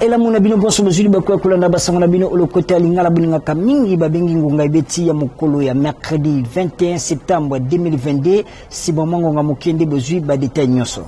ela muna bino bonso mozuli bakwa kulanda basango na bino olokote alingala buninga kamingi babengi ngunga ibeti ya mokolo ya mercredi 21 septembre 2022 si bomango nga mokende bozui ba detail nyoso.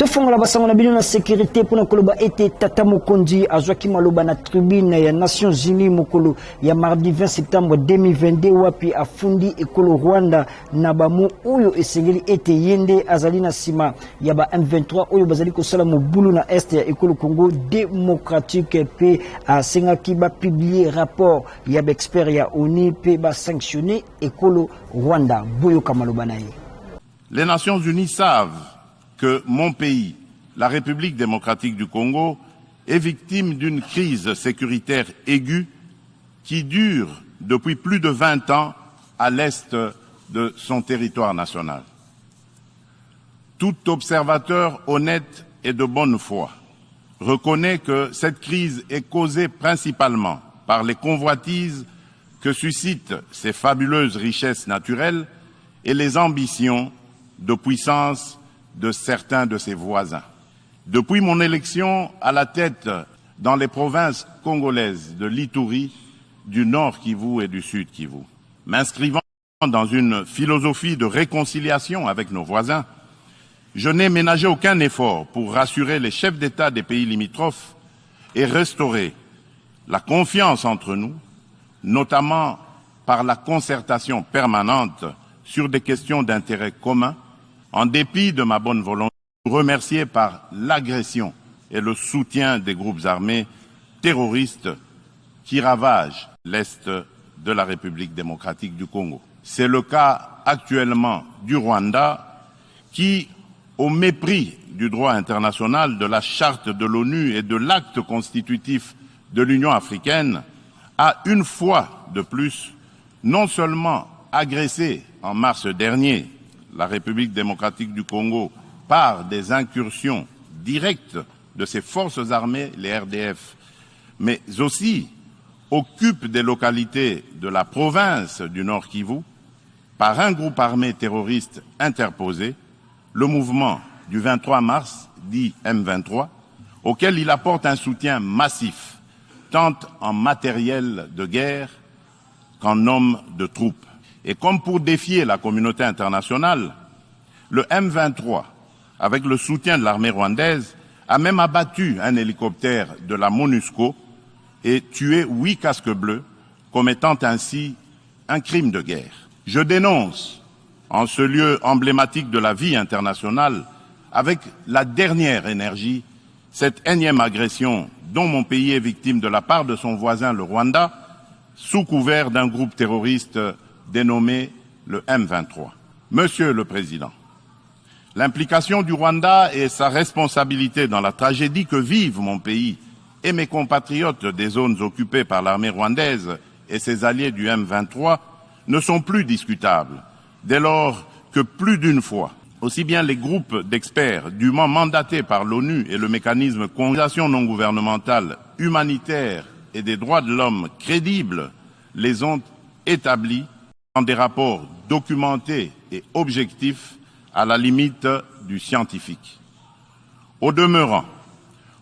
Tofongola basango na bino na sécurité pour koloba été Tata Mokonzi azwaki maloba na tribune ya Nations Unies mokolo ya mardi 20 septembre 2022 wapi afundi ekolo Rwanda na bamu oyo esengeli ete yende azali na sima ya ba M23 oyo bazali kosala mobulu na est ya ekolo Congo démocratique pe asengaki ba publier rapport ya ba expert ya ONU pe ba sanctionner ekolo Rwanda boyo kamaloba na ye. Les Nations Unies savent que mon pays, la République démocratique du Congo, est victime d'une crise sécuritaire aiguë qui dure depuis plus de 20 ans à l'est de son territoire national. Tout observateur honnête et de bonne foi reconnaît que cette crise est causée principalement par les convoitises que suscitent ces fabuleuses richesses naturelles et les ambitions de puissance de certains de ses voisins. Depuis mon élection à la tête dans les provinces congolaises de l'Ituri, du Nord Kivu et du Sud Kivu, m'inscrivant dans une philosophie de réconciliation avec nos voisins, je n'ai ménagé aucun effort pour rassurer les chefs d'État des pays limitrophes et restaurer la confiance entre nous, notamment par la concertation permanente sur des questions d'intérêt commun, en dépit de ma bonne volonté, remercié par l'agression et le soutien des groupes armés terroristes qui ravagent l'est de la République démocratique du Congo. C'est le cas actuellement du Rwanda qui, au mépris du droit international, de la charte de l'ONU et de l'acte constitutif de l'Union africaine, a une fois de plus non seulement agressé en mars dernier la République démocratique du Congo par des incursions directes de ses forces armées, les RDF, mais aussi occupe des localités de la province du Nord Kivu par un groupe armé terroriste interposé, le mouvement du 23 mars, dit M23, auquel il apporte un soutien massif, tant en matériel de guerre qu'en hommes de troupes. Et comme pour défier la communauté internationale, le M23, avec le soutien de l'armée rwandaise, a même abattu un hélicoptère de la MONUSCO et tué 8 casques bleus, commettant ainsi un crime de guerre. Je dénonce, en ce lieu emblématique de la vie internationale, avec la dernière énergie, cette énième agression dont mon pays est victime de la part de son voisin le Rwanda, sous couvert d'un groupe terroriste dénommé le M23. Monsieur le Président, l'implication du Rwanda et sa responsabilité dans la tragédie que vivent mon pays et mes compatriotes des zones occupées par l'armée rwandaise et ses alliés du M23 ne sont plus discutables, dès lors que plus d'une fois, aussi bien les groupes d'experts dûment mandatés par l'ONU et le mécanisme d'organisation non gouvernementale humanitaire et des droits de l'homme crédibles les ont établis dans des rapports documentés et objectifs à la limite du scientifique. Au demeurant,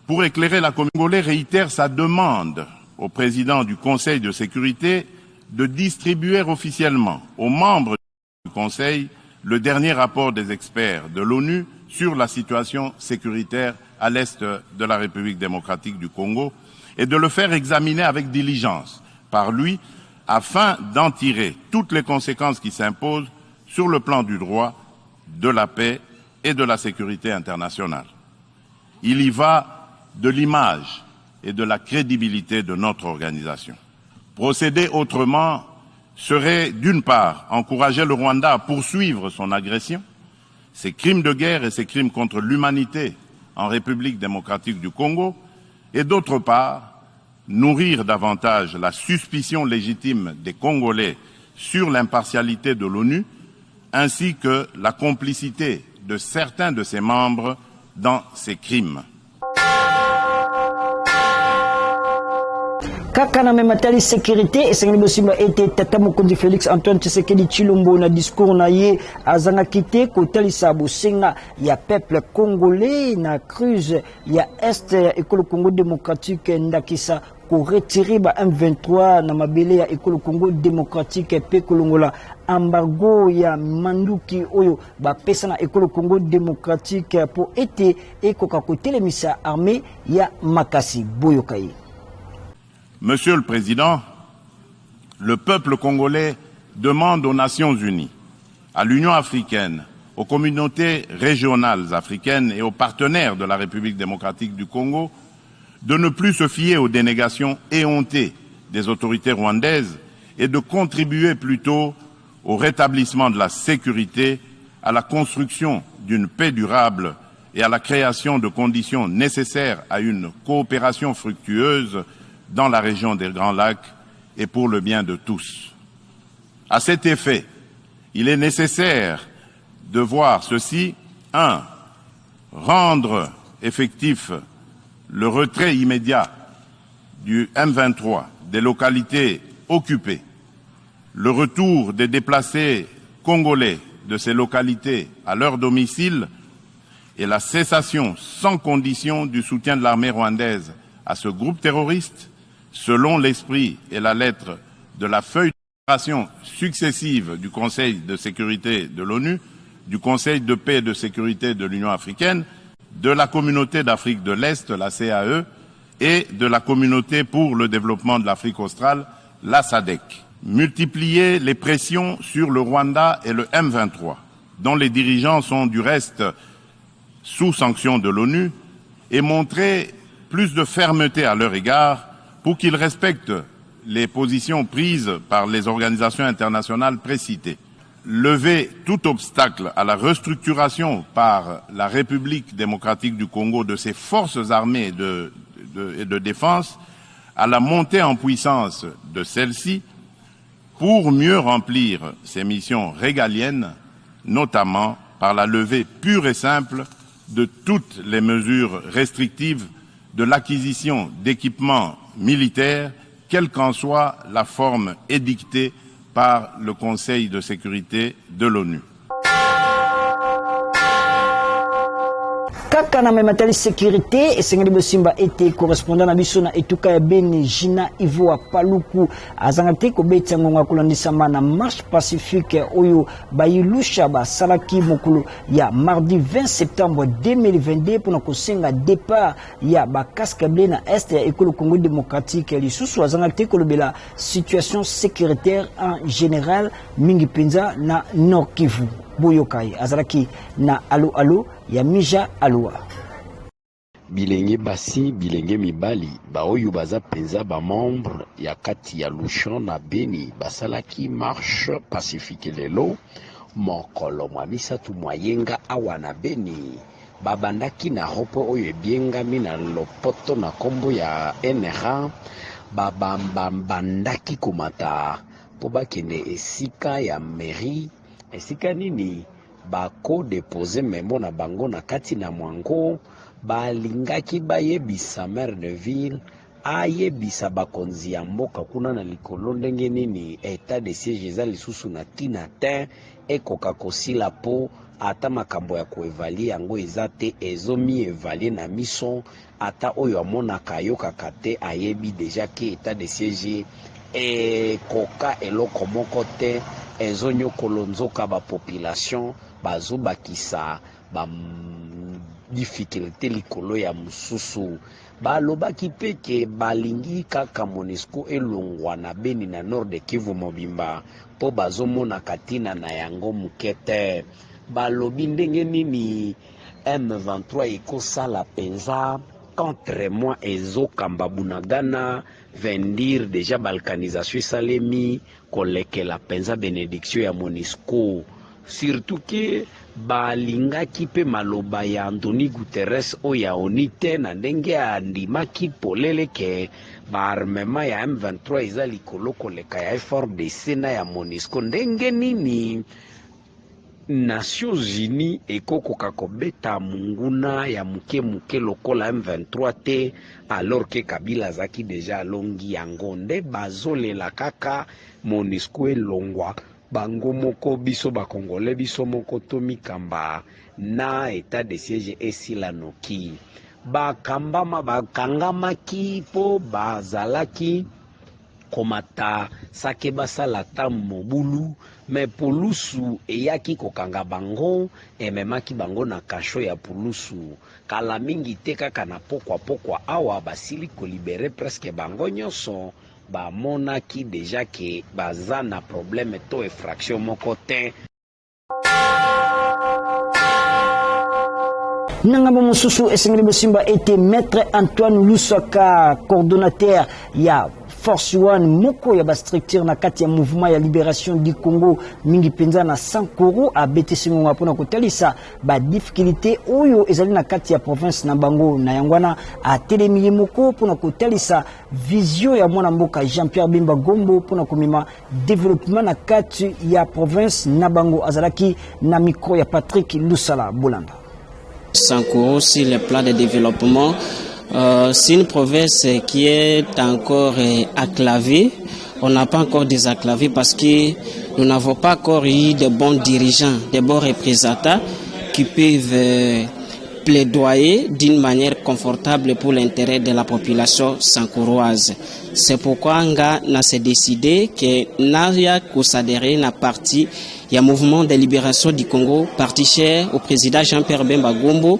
pour éclairer la communauté congolaise, réitère sa demande au président du Conseil de sécurité de distribuer officiellement aux membres du Conseil le dernier rapport des experts de l'ONU sur la situation sécuritaire à l'est de la République démocratique du Congo et de le faire examiner avec diligence par lui afin d'en tirer toutes les conséquences qui s'imposent sur le plan du droit, de la paix et de la sécurité internationale. Il y va de l'image et de la crédibilité de notre organisation. Procéder autrement serait, d'une part, encourager le Rwanda à poursuivre son agression, ses crimes de guerre et ses crimes contre l'humanité en République démocratique du Congo, et d'autre part, nourrir davantage la suspicion légitime des Congolais sur l'impartialité de l'ONU, ainsi que la complicité de certains de ses membres dans ces crimes. kaka na mematali sécurité esengeli bosimba ete tata mokonzi Félix Antoine Tshisekedi Tshilombo na discours na ye azanga kite kotalisa bosenga ya peuple congolais na crise ya est ya ekolo Congo démocratique ndakisa ko retirer ba M23 na mabele ya ekolo Congo démocratique pe kolongola embargo ya manduki oyo ba pesa na ekolo Congo démocratique po ete ekoka kotelemisa armée ya makasi boyokai. Monsieur le Président, le peuple congolais demande aux Nations Unies, à l'Union africaine, aux communautés régionales africaines et aux partenaires de la République démocratique du Congo de ne plus se fier aux dénégations éhontées des autorités rwandaises et de contribuer plutôt au rétablissement de la sécurité, à la construction d'une paix durable et à la création de conditions nécessaires à une coopération fructueuse dans la région des Grands Lacs et pour le bien de tous. À cet effet, il est nécessaire de voir ceci. 1. Rendre effectif le retrait immédiat du M23 des localités occupées, le retour des déplacés congolais de ces localités à leur domicile et la cessation sans condition du soutien de l'armée rwandaise à ce groupe terroriste, selon l'esprit et la lettre de la feuille d'opération successive du Conseil de sécurité de l'ONU, du Conseil de paix et de sécurité de l'Union africaine, de la Communauté d'Afrique de l'Est, la CAE, et de la Communauté pour le développement de l'Afrique australe, la SADC. Multiplier les pressions sur le Rwanda et le M23, dont les dirigeants sont du reste sous sanction de l'ONU, et montrer plus de fermeté à leur égard pour qu'ils respectent les positions prises par les organisations internationales précitées. Lever tout obstacle à la restructuration par la République démocratique du Congo de ses forces armées et de défense, à la montée en puissance de celles-ci pour mieux remplir ses missions régaliennes, notamment par la levée pure et simple de toutes les mesures restrictives de l'acquisition d'équipements militaires, quelle qu'en soit la forme édictée par le Conseil de sécurité de l'ONU. Kaka na mematali sécurité esengeli bosimba ete correspondant na biso na etuka ya Beni Jina Ivoa Paluku azanga te kobetya ngonga kolandisama na marche pacifique oyo bayilusha basalaki mokolo ya mardi 20 septembre 2022 pona kosenga départ ya bakasque bleu na est ya ekolo Congo démocratique lisusu azanga te kolobela situation sécuritaire en général mingi penza na Nord Kivu boyokai azalaki na alo ya Mija Alua. Bilenge basi bilenge mibali baoyo baza penza ba membre ya kati ya Luchon na Beni basalaki marche pacifique lelo mokolo mwa misatu mwayenga awa na Beni babandaki na ropo oyo ebiengami na lopoto na kombo ya NRA babandaki komata po bakende esika ya mairie esika nini bako depose memo na bango na kati na mwango balingaki bayebisa maire de ville ayebisa bakonzi ya mboka kuna na likolo ndenge nini etat de siège eza lisusu na tina te ekoka kosila po ata makambo ya koevalie yango eza te ezomi evalie na miso ata oyo amonaka ayokaka te ayebi deja ke etat de siège ekoka eloko moko te ezonyokolo nzoka bapopulation bazobakisa difficulté likolo ya mususu balobaki peke balingi kaka MONUSCO elongwa na Beni na Nord de Kivu mobimba po bazomona katina na yango mukete balobi ndenge nini M23 ekosala penza contre moi ezokamba bunagana vendir déjà balkanisation salemi kolekela penza bénédiction ya MONUSCO surtout que balingaki pe maloba ya Anthony Guterres oya onite na ndenge andimaki polele ke baarmema ya M23 eza likolo koleka ya FARDC na ya MONUSCO ndenge nini Nations Unies ekokoka kobeta munguna ya muke lokola M23 te, alors que Kabila zaki deja alongi yango nde bazolela kaka MONUSCO elongwa bango moko biso bakongole biso moko tomikamba na état de siège esila noki bakangamaki po bazalaki komata sake basala ta mobulu me pulusu eyaki kokanga bango ememaki bango na kasho ya pulusu kala mingi te kaka na pokwa awa basili kolibere presque bango nyonso bamonaki deja ke baza na problème to effraction moko te. Nangamba mosusu esengeli bosimba était maître Antoine Lusaka, coordonnateur ya Force One moko ya ba structure na kati ya mouvement ya libération du Congo mingi penza na Sankuru a BTC Ngonga pona kotalisa ba difficulté oyo ezali na kati ya province na bango na yangwana a telemi moko pona kotalisa vision ya mwana mboka Jean-Pierre Bemba Gombo pona komima développement na kati ya province na bango azalaki na micro ya Patrick Lusala Bolanda. Sankuru sur le plan de développement, c'est une province qui est encore acclavée. On n'a pas encore désenclavé parce que nous n'avons pas encore eu de bons dirigeants, de bons représentants qui peuvent plaidoyer d'une manière confortable pour l'intérêt de la population sankouroise. C'est pourquoi on s'est décidé que Naria Kosadere n'a parti. Il y a un mouvement de libération du Congo, parti cher au président Jean-Pierre Bemba Gombo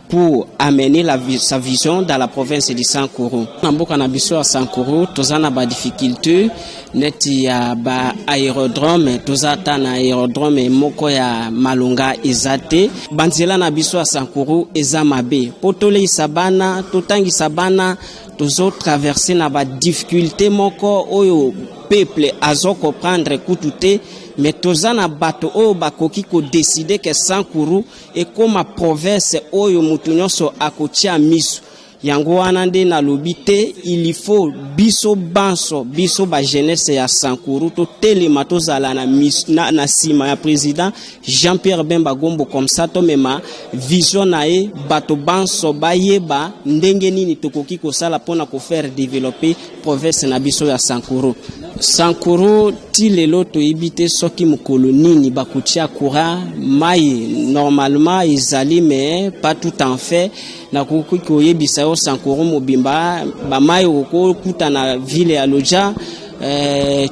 pour amener sa vision dans la province de Sankuru. Namboka na biso à Sankuru, tozana ba difficulté, neti ya ba aérodrome, tozata na aérodrome moko ya Malunga ezate, banzela na biso à Sankuru ezamabe. Potole isabana, totangi sabana, tozo traverser na ba difficulté moko oyo peuple azo comprendre kutute. Mais tozana bato oyo bakoki ko décider que Sankuru et comme province oyo mutu nyonso akotia miso yango wana nde na lobite il faut biso banso biso ba jeunesse ya Sankuru to telema tozala na sima ya président Jean-Pierre Bemba Gombo comme ça to mema vision nae bato banso bayeba ndenge nini tokoki ko sala pona ko faire développer province na biso ya Sankuru. Sankuru ti lelo to ibite soki mukolo nini bakutia courant mai normalement izali mais pas tout en fait na koki koyebisa yo Sankuru mobimba ba mai ko kuta na ville ya Loja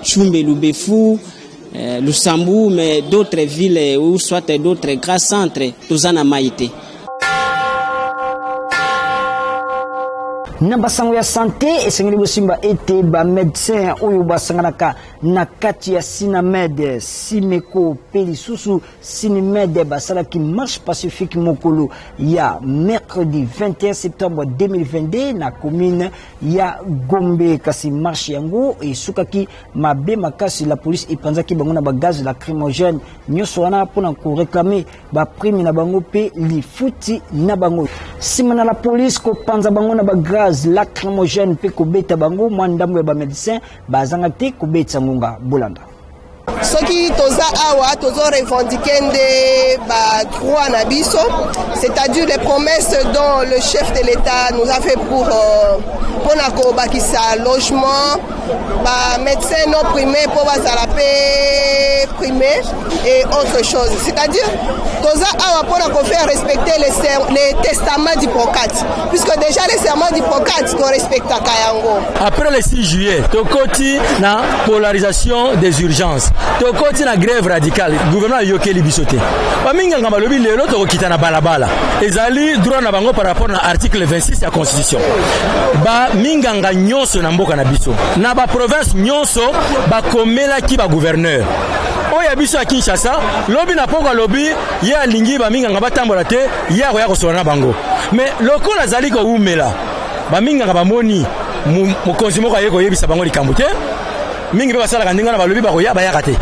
Tchumbe Lubefu Lusambu mais d'autres villes ou soit d'autres grands centres tozana maite. Na basango ya santé esengeli bosimba ete ba médecin oyo basanganaka na kati ya Sinamed Simeko Pelisusu Sinamed basalaki marche pacifique mokolo ya mercredi 21 septembre 2022 na commune ya Gombe kasi marche yango esukaki mabe makasi la police epanzaki bango na ba gaz lacrymogène nyoso wana pona ko réclamer ba prime na bango pe lifuti na bango simana la police ko panza bango na ba gaz lacrymogène pe kobeta bango mwandambo ya ba médecin bazanga te kobeta ngonga Bolanda. Soki toza awa tozo revendiquer nde ba droit na biso, c'est-à-dire les promesses dont le chef de l'État nous a fait pour nako bakisa logement, ba médecins non primés pour bazala pe primés et autre chose. C'est-à-dire toza awa pour nako faire respecter les testaments d'Hippocrate, puisque déjà les serments d'Hippocrate qu'on respecte à Kayango. Après le 6 juillet, tokoti na polarisation des urgences. Tokoti na grève radicale, gouvernement yokeli bisote. Ba minga ngamba lobi lelo tokita na balabala. Ezali droit na bango par rapport na article 26 ya constitution. Ba minga nga nyonso na mboka na biso. Na ba province nyonso ba komela ki ba gouverneur. Oya biso ya Kinshasa, lobi na poko lobi ya alingi ba minga ngaba tambola te, ya ko sona bango. Mais lokola zali ko umela. Ba minga ngaba moni mokonzi moko ayeko yebisa bango likambo te. Mingi be basala kandinga na balobi ba koya ba yakate.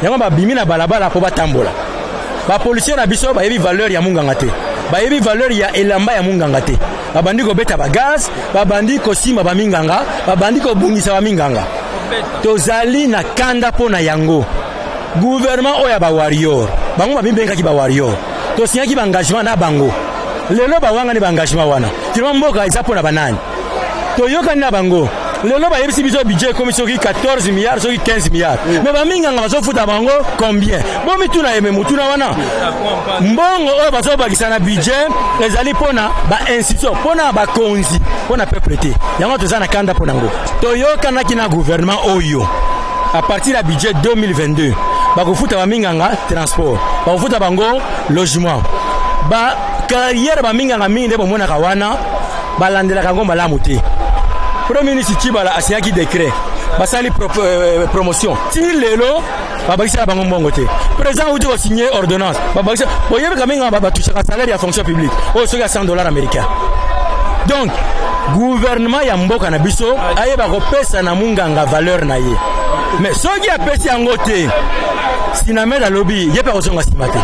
Yango ba bimi na balabala po batambola. Ba policier na biso ba yebi valeur ya munganga te. Ba yebi valeur ya elamba ya munganga te. Ba bandi ko beta ba gaz, ba bandi ko sima ba minganga, ba bandi ko bungisa ba minganga. Tozali na kanda po na yango. Gouvernement oya ba warrior. bango babibenga ki ba warrior to sinya ki ba engagement na bango lelo ba wanga ni ba engagement wana tirwa mboka izapo na banani to yoka na bango lelo ba yebisi biso budget commission ki 14 milliards soki 15 milliards mais ba minga nga bazo futa bango combien bon mituna yeme mutuna wana mbongo oyo bazo bakisa na budget ezali pona ba institution pona ba konzi pona peuple te yango tozana kanda pona ngo to yoka na kina gouvernement oyo à partir du budget 2022 ba ko futa ba minga nga transport ba ko futa bango logement ba carrière ba minga nga minde bo mona kawana balandela kango malamu te. Premier ministre Chibala a signé décret. Basali promotion. Si lelo, babakisa bango mbongo te. Président Oudo a signé ordonnance. Babakisa, boye quand même ba toucher un salaire à fonction publique. Oh, c'est $100 américains. Donc, gouvernement ya mboka na biso aye ba kopesa na munganga valeur na ye. Mais soki a pesi yango te. Sinamela lobby, yepa kozonga simate.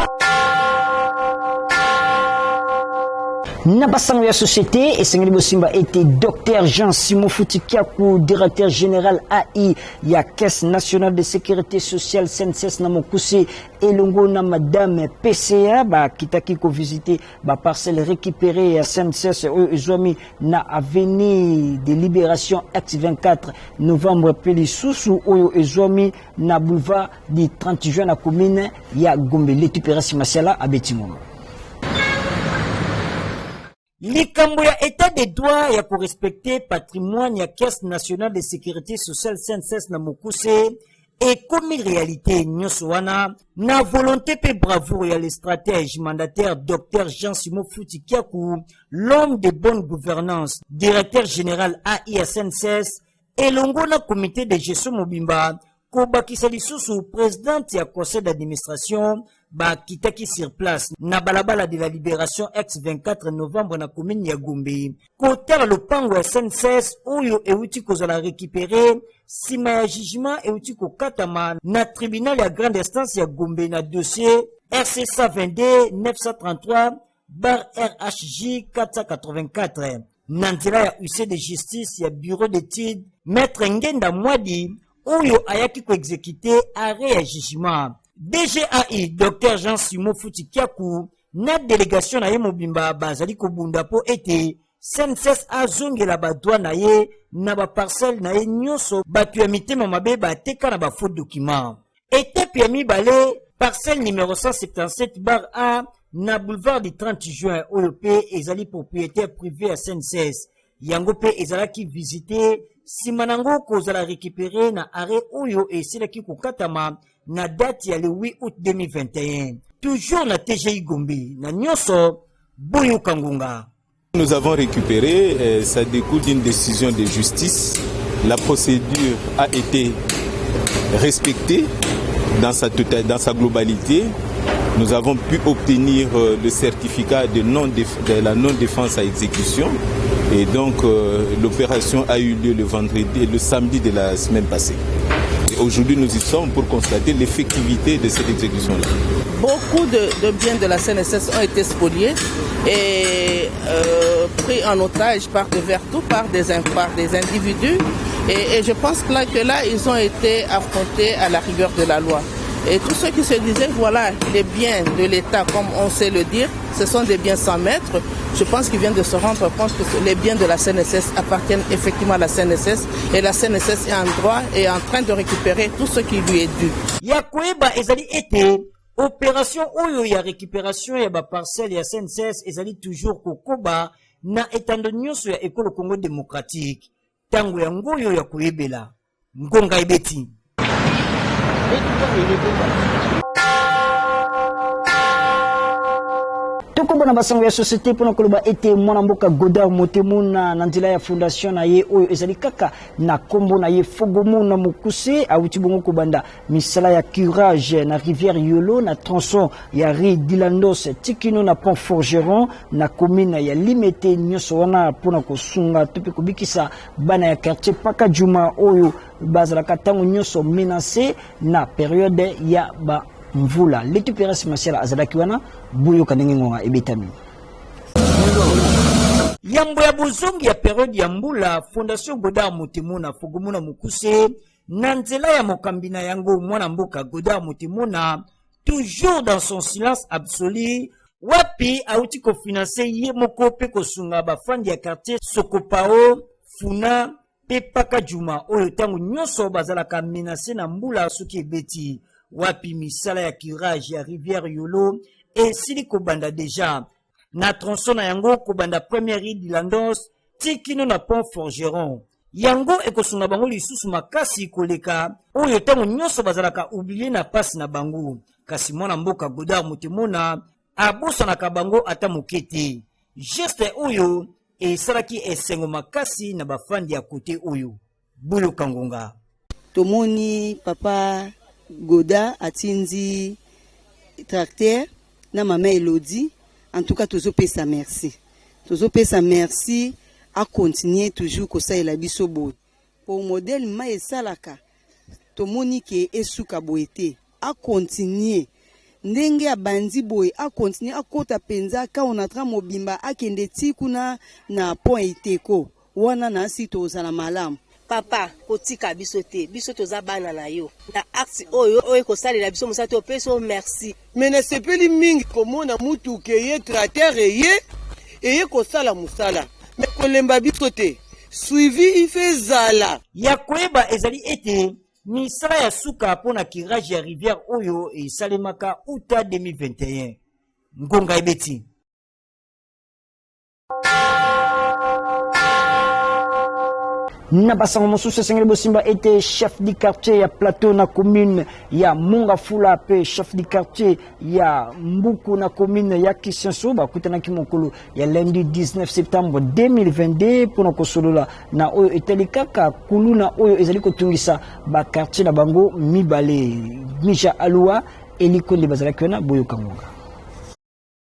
Nabasango ya société et Sengeli Bosimba était Dr Jean Simon Foutikiakou, directeur général AI ya Caisse nationale de sécurité sociale CNSS na Mokuse et longo na madame PCA ba kitaki ko visiter ba parcelle récupérée ya CNSS Ozomi na avenue de Libération X24 novembre peli susu oyo Ozomi na boulevard du 30 juin na commune ya Gombe l'étupérasi Masiala abetimono. Likambo ya état de droit ya ko respecter patrimoine ya Caisse nationale de sécurité sociale CNSS na Mokuse et comme réalité nyonso wana na volonté pe bravoure ya le stratège mandataire Dr Jean Simon Foutikiakou, l'homme de bonne gouvernance, directeur général AI CNSS et longo na comité de gestion mobimba ko bakisa lisusu présidente ya conseil d'administration ba kitaki sur place na balabala de la Libération X24 novembre na commune ya Gombe côté le pango ya SNCS oyo euti kozala récupérer sima ya jugement euti ko katama na tribunal ya grande instance ya Gombe na dossier RC 122 933 bar RHJ 484 nantila ya UC de justice ya bureau d'études maître Ngenda Mwadi oyo ayaki ko exécuter arrêt ya jugement. DGAI Dr Jean Simon Foutikiakou na délégation na ye mobimba bazali ko bunda po ete CNSS azongela ba droit na ye na ba parcelle na ye nyonso batu ya mitema mabe ba teka na ba faux document. Ete pia mibale parcelle numéro 177 bar A na boulevard du 30 juin oyo pe ezali propriétaire privé à CNSS. Yango pe ezalaki visiter simanango kozala récupérer na arrêt oyo esilaki kokatama na date ya le 8 août 2021. Toujours na TGI Gombe, na Nyoso, Boyo Kangunga. Nous avons récupéré, ça découle d'une décision de justice. La procédure a été respectée dans sa globalité. Nous avons pu obtenir le certificat de la non-défense à exécution. Et donc l'opération a eu lieu le samedi de la semaine passée. Aujourd'hui, nous y sommes pour constater l'effectivité de cette exécution-là. Beaucoup de biens de la CNSS ont été spoliés et pris en otage par des individus. Et je pense que là, ils ont été affrontés à la rigueur de la loi. Et tous ceux qui se disaient, voilà, les biens de l'État, comme on sait le dire, ce sont des biens sans maître. Je pense qu'ils viennent de se rendre compte que les biens de la CNSS appartiennent effectivement à la CNSS et la CNSS est en droit et en train de récupérer tout ce qui lui est dû. Yakoeba ezali été opération oyo ya récupération ya ba parcelle ya CNSS ezali toujours kokoba na etando nyonso ya ekolo Congo démocratique. Tango ya ngoyo ya koyebela ngonga ebeti. Toko bona basango ya société pona koloba ete mwana mboka Godard Motemuna na nzela ya fondation na ye oyo ezali kaka na kombo na ye Fogomuna Mokuse awuti bongo kobanda misala ya curage na rivière Yolo na tronçon ya Rue Dilandos Tikino na Pont Forgeron na commune ya Limete nyonso wana pona kosunga tope kobikisa bana ya quartier Paka Juma oyo bazalaka tango nyonso menacé na période ya ba mvula l'étupérasi Masiala azalaki wana buyo kanenge ngonga ebetami yambo ya bozongi ya période ya mbula fondation Godard Motemuna Fogomuna Mokuse na nzela ya mokambina yango mwana mboka Godard Motemuna toujours dans son silence absolu. Wapi auti ko financer ye moko pe ko sunga bafandi ya quartier Sokopao Funa pe Paka Juma oyo tangu nyonso bazalaka menacé na mbula soki ebeti. Wapi misala ya curage ya rivière Yolo esili kobanda déjà na tronçon na yango kobanda première rue de Landos tikino na pont Forgeron. Yango ekosunga bango lisusu makasi koleka oyo tangu nyonso bazalaka oublier na passe na bango. Kasi mwana mboka Godard Mutemona abosanaka bango ata mokete. Geste oyo esalaki esengo makasi na bafandi ya kote oyo. Buyo Kangonga. Tomoni papa Godard atindi tracteur na maman Elodie. En tout cas, toujours pesa merci. Toujours pesa merci à continuer toujours comme ça et la bisobo. Pour modèle ma esalaka. Tomoni ke esuka boete à continuer. Ndenge ya bandi boy a continuer a kota penza ka onatra mobimba akende tikuna na point iteko wana na sito za na malamu papa kotika bisote bisoto za bana na yo na acte oyo ko sali la biso musato peso merci mene sepeli mingi komona mutu ke ye tracteur ye ko sala musala me kolemba bisote suivi ife zala ya kweba ezali ete misala ya suka pona kirage ya rivière oyo e salemaka uta 2021. Ngonga ebeti. Nabasango mosusu Sengeli Bosimba était chef du quartier ya plateau na commune ya Mongafula pe chef du quartier ya Mbuku na commune ya Kisenso bakutana kimokolo ya lundi 19 septembre 2022 pona kosolola na oyo etelikaka kuluna oyo ezali kotungisa ba quartier na bango mibale Misha Alua elikonde bazalaki Boyo Kangonga.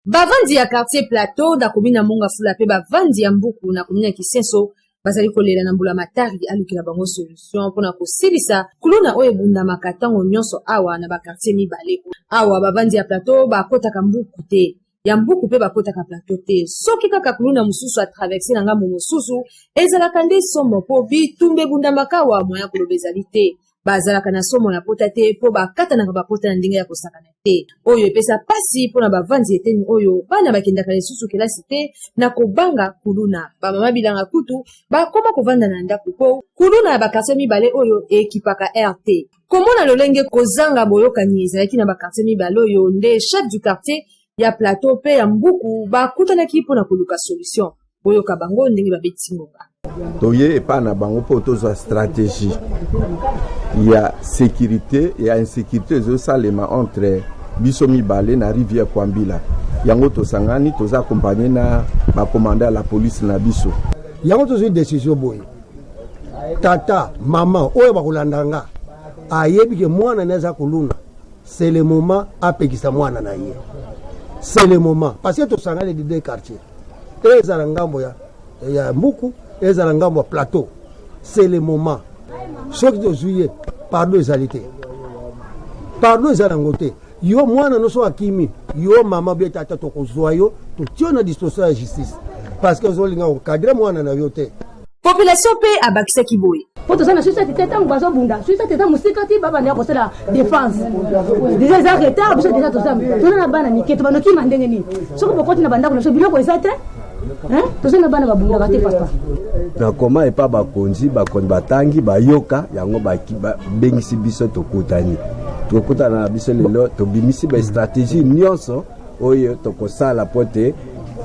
Bavandi ya quartier plateau na commune ya Mongafula pe bavandi ya Mbuku na commune ya Kisenso bazali kolela na mbula matari alukila bango solution pona kosilisa kuluna oyo bunda makatango nyonso awa na ba quartier mibale awa bavandi ya plateau bakotaka Mbuku te ya Mbuku pe bakotaka plateau te soki kaka kuluna mususu a traverser na ngambo mususu ezalaka nde somo po bitumbe bunda makawa moya kolobezali te bazalaka na somo na pota te po bakata na bapota na ndenge ya kosakana te oyo epesa pasi pona bavandi eteni oyo bana bakendaka lisusu kelasi te na kobanga kuluna bamama bilanga kutu bakoma kovanda na ndako po kuluna ya bakartier mibale oyo ekipaka RT komona lolenge kozanga boyokani ezalaki na bakartier mibale oyo nde chef du quartier ya plateau pe ya Mbuku bakutanaki mpona koluka solution boyoka bango ndenge babeti ngonga toye epa na bango po tozwa stratégie ya sécurité et insécurité ezosalema entre biso mibale na rivière Kwambila yango tosangani toza accompagné na bakomanda ya la police na biso yango tozwi décision boye tata mama oyo bakolandanga ayebi ke mwana naza kuluna c'est le moment apekisa mwana na ye c'est le moment parce que tosangani de deux quartiers ezala ngambo ya Mbuku ezala ngambo ya plateau c'est le moment soki tozwi pardon ezali te pardon ezala ngo te yo mwana noso akimi yo mama bie tata tokozwa yo totio na disposition ya justice parce que ozolinga okadre mwana na yo te population pe abakisaki boye po tozana société te tango bazobunda société te musika ti baba ndeko kosala défense déjà za retard biso déjà tozana na bana mike to banoki mandenge ni soko bokoti na bandako na so biloko eza te tozana bana babundaka te papa na koma epa bakonzi batangi bayoka yango bengisi biso tokutani na biso lelo tobimisi ba stratégie nyonso oyo tokosala pote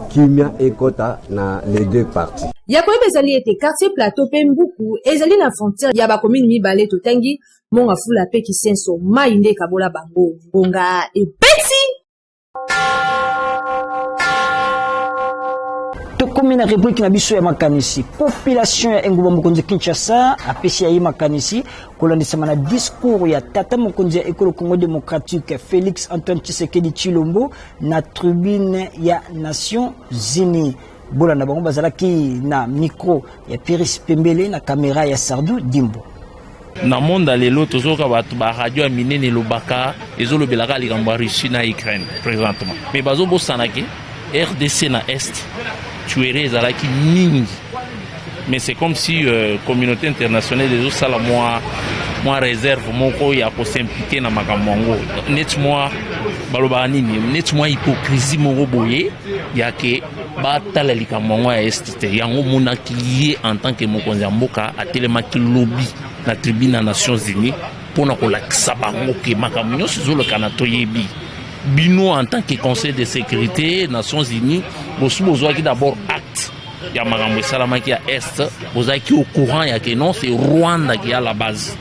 kimia ekota na les deux parties ya koyeba ezali ete quartier plateau pe Mbuku ezali na frontière ya bakomine mibale totangi Mongafula pe Kisenso mai nde kabola bango ngonga epeti tokomina république na biso ya makanisi population ya Engumba mokonzi Kinshasa apesi ya makanisi kolandisama na discours ya tata mokonzi ya ekolo Congo démocratique Félix Antoine Tshisekedi Tshilombo na tribune ya Nations Unies bola na bango bazalaki na micro ya Piris Pembele na caméra ya Sardou Dimbo na monde lelo tozoka bato ba radio ya minene lobaka ezolobelaka likambo ya Russie na Ukraine présentement mais bazobosanaki RDC na Est tuerie ezalaki mingi mais c'est comme si communauté internationale ezosala mwa réserve moko ya kosimplike na makambo yango net mwa balobaka nini neti mwa hypocrisie moko boye ya ke batala likambo yango ya est te yango monaki ye en tant que mokonzi ya mboka atelemaki lobi na tribune ya Nations Unies mpona kolakisa bango ke makambo nyonso ezoloka na toyebi bino en tant que conseil de sécurité Nations Unies bosu bozwaki d'abord acte ya makambo esalamaki ya est bozalaki au courant ya ke non c'est Rwanda qui a la base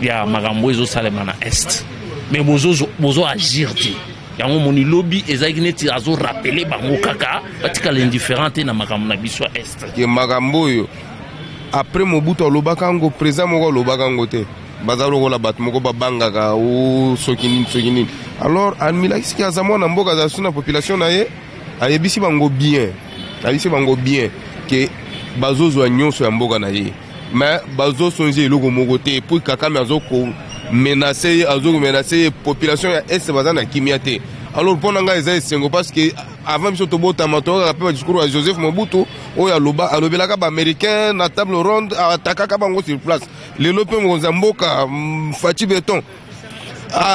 ya makambo ezosalema na est mais bozo agir te yango moni lobby ezalaki neti azo rappeler bango kaka batika l'indifférent te na makambo na biso ya est ke makambo oyo après Mobutu alobaka ngo président moko alobaka ngo te bazalokola bato moko babangaka o soki nini alors admilaki ki aza mwana mboka aza su na population na ye ayebisi bango bien ke bazozwa nyonso ya mboka na ye mais bazosonzi eloko moko te po Kakame menacer population ya est baza na kimia te alors mpona ngai eza esengo parce que avant biso tobotama toyokaka mpe badiscours ya Joseph Mobutu oyo alobelaka baaméricain na table ronde atakaka bango sur place lelo mpe mokonzi ya mboka Faci Beton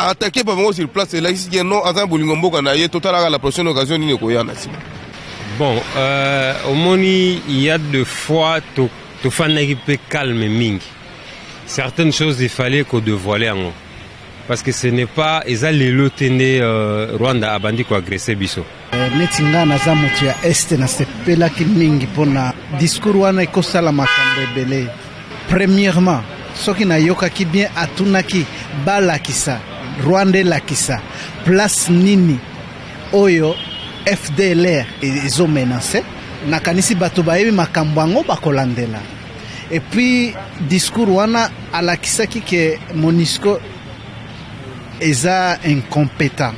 attaqué bango sur place elakisi ke non aza bolingo mboka na ye totalaka la prochaine occasion nini ekoya na nsima. Bon, au Moni, il y a deux fois tu fais peu calme mingi. Certaines choses il fallait qu'on dévoile en haut. Parce que ce n'est pas ils allaient le tenir Rwanda abandi ko agresser biso. Netinga na za mutu ya est na sepela ki mingi pona discours wana ekosala makambo ebele. Premièrement, soki na yoka ki bien atunaki balakisa Rwanda lakisa place nini oyo FDLR ezo menacé nakanisi bato bayebi makambo yango bakolandela et puis discours wana alakisaki ke MONUSCO eza incompétent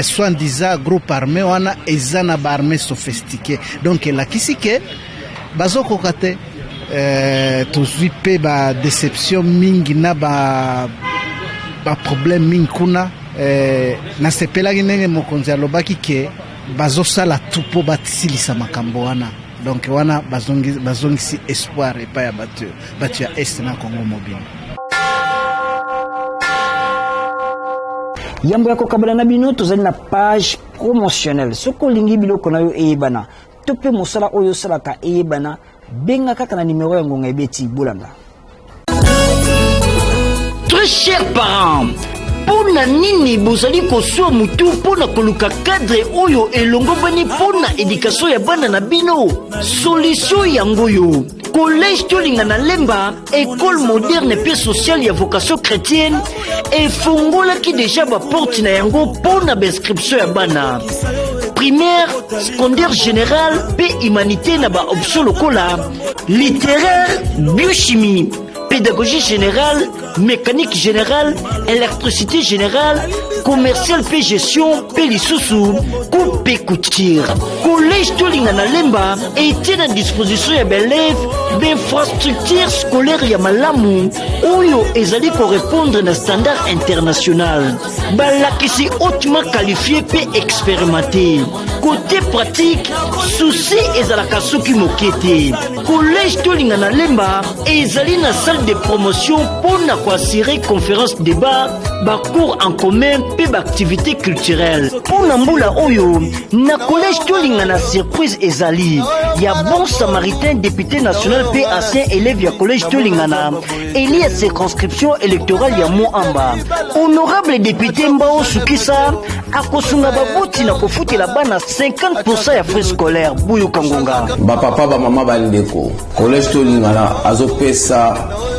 soit disant groupe armé wana eza na ba armée sophistiquée donc elakisi ke bazokoka te tozwi pe ba déception mingi na ba problème mingi kuna nasepelaki ndenge mokonzi alobaki ke bazosala tupo batisilisa makambo wana donc wana bazongisi espoir epai ya bato ya est na Congo mobile. Yambo yako kabala na bino tozali na page promotionnelle soko lingi biloko na yo eyebana to pe mosala oyo salaka eyebana benga kaka na numéro ya ngonga ebeti bolanda. Très chers parents, pona nini bozali kosua mutu pona koluka cadre oyo elongo bani pona éducation ya bana na bino? Solution yango yo collège tolinga na Lemba, école moderne et sociale ya vocation chrétienne et fongola ki déjà ba porte na yango pona inscription ya bana primaire, secondaire général, pe humanité na ba option lokola littéraire, biochimie, pédagogie générale, mécanique générale, électricité générale, commercial pe gestion, pe lisusu, coupe couture. Collège Tolinga na Lemba était à disposition ya élèves d'infrastructures scolaires ya malamu oyo ezali correspondre na standard international. Balakisi hautement qualifié pe expérimenté. Côté pratique, souci ezalaka soki mokete. Collège Tolinga na Lemba ezali na salle de promotion pour assurer conférence débat, cours en commun pe activité culturelle. Pour Nambula Oyo, na collège Tolinga na surprise ezali. Ya bon samaritain député national pe ancien élève ya collège Tolinga na eli ya circonscription électorale ya Moamba. Honorable député Mbao Sukisa akosunga baboti na kofutela bana 50% ya frais scolaires Buyu Kangonga. Ba papa ba mama ba ndeko. Collège Tolinga na azopesa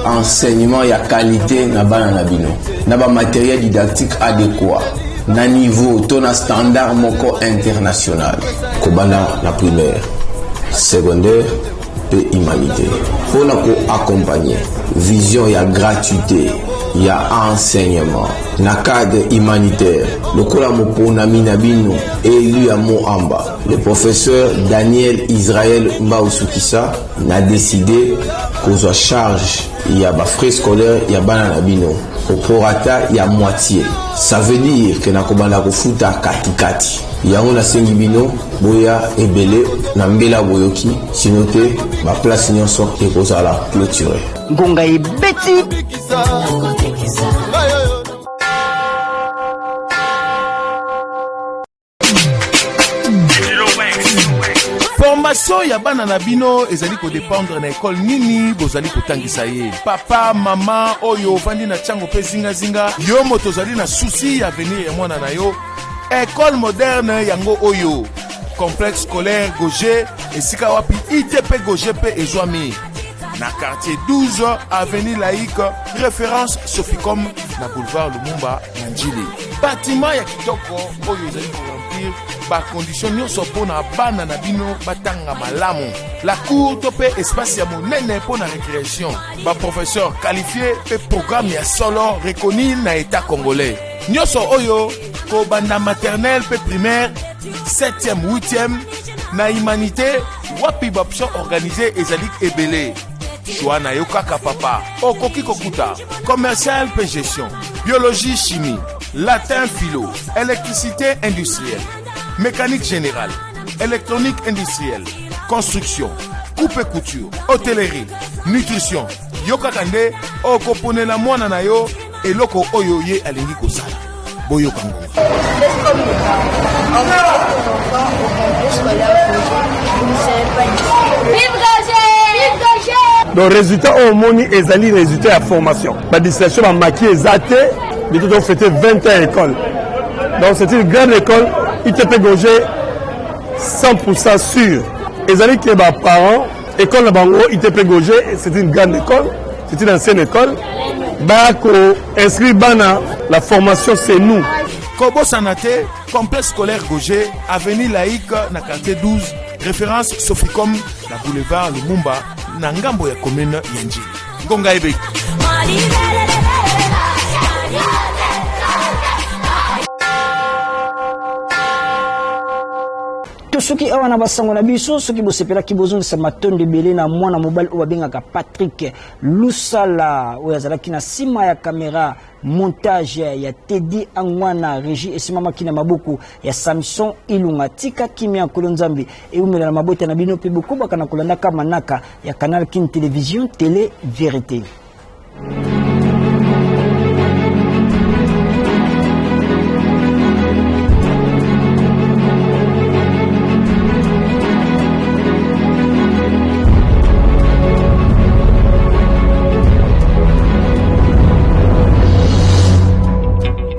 enseignement ya qualité na bana na bino. Na ba matériel didactique adéquat. Na niveau tona standard moko international. Kobana na primaire, secondaire et humanité. Pour na ko accompagner vision ya gratuité, ya enseignement na cadre humanitaire. Lokola mopona minabino élu à Moamba, le professeur Daniel Israël Mbaousukisa n'a décidé qu'aux à charge il y a ba frais scolaires ya bana na bino au prorata ya moitié. Ça veut dire que na kobanda kofuta katikati yango na sengi bino boya ebele na mbela boyoki sinote ba place nyonso ekozala clôturé. Ngonga ebeti formation ya bana na bino ezali ko dépendre na école nini bozali kotangisa ye. Papa mama oyo vandi na chango pe zinga yo moto zali na souci ya venir ya mwana na yo. École moderne yango oyo complexe scolaire Gauger esika wapi ITP Gauger pe ezwami na quartier 12 avenue Laïque référence Soficom na boulevard Lumumba na Njili. Bâtiment ya kitoko oyo ezali ko remplir ba condition nyonso pona bana na bino batanga malamu. La cour to pe espace ya monene pona récréation. Ba professeur qualifié pe programme ya solo reconnu na état congolais. Nyonso oyo ko banda maternelle pe primaire 7e 8e na humanité wapi ba option organisée ezali ebele. Choix na yo kaka papa okoki kokuta commercial pe gestion, biologie chimie, latin philo, électricité industrielle, mécanique générale, électronique industrielle, construction, coupe et couture, hôtellerie, nutrition. Yo kaka nde okoponela mwana na yo eloko oyo ye alingi kosala. Boyo kango. Donc résultat au moni ezali résultat de formation. La distraction a maquillé ezate, de tout ont fêté 20 ans école. Donc c'est une grande école, ITP Gauger 100% sûr. Ezali que mes parents, école na bango ITP Gauger, c'est une grande école, c'est une ancienne école. Bako inscrit bana, la formation c'est nous. Kobo Sanate, complexe scolaire Gauger, avenue Laïque na quartier 12, référence Soficom na boulevard Lumumba na ngambo ya commune ya Njili. Ngonga ebe. soki awa na basango na biso soki bosepela ki bozongisa matondo ebele na mwana mobali oyo babengaka Patrick Lusala oyo azalaki na nsima ya kamera montage ya Teddy Angwana régie esimamaki na maboko ya Samson Ilunga tika kimia nkolo nzambe eumela na mabota na bino pe bokobaka na kolanda ka manaka ya Canal King Télévision Télé Vérité.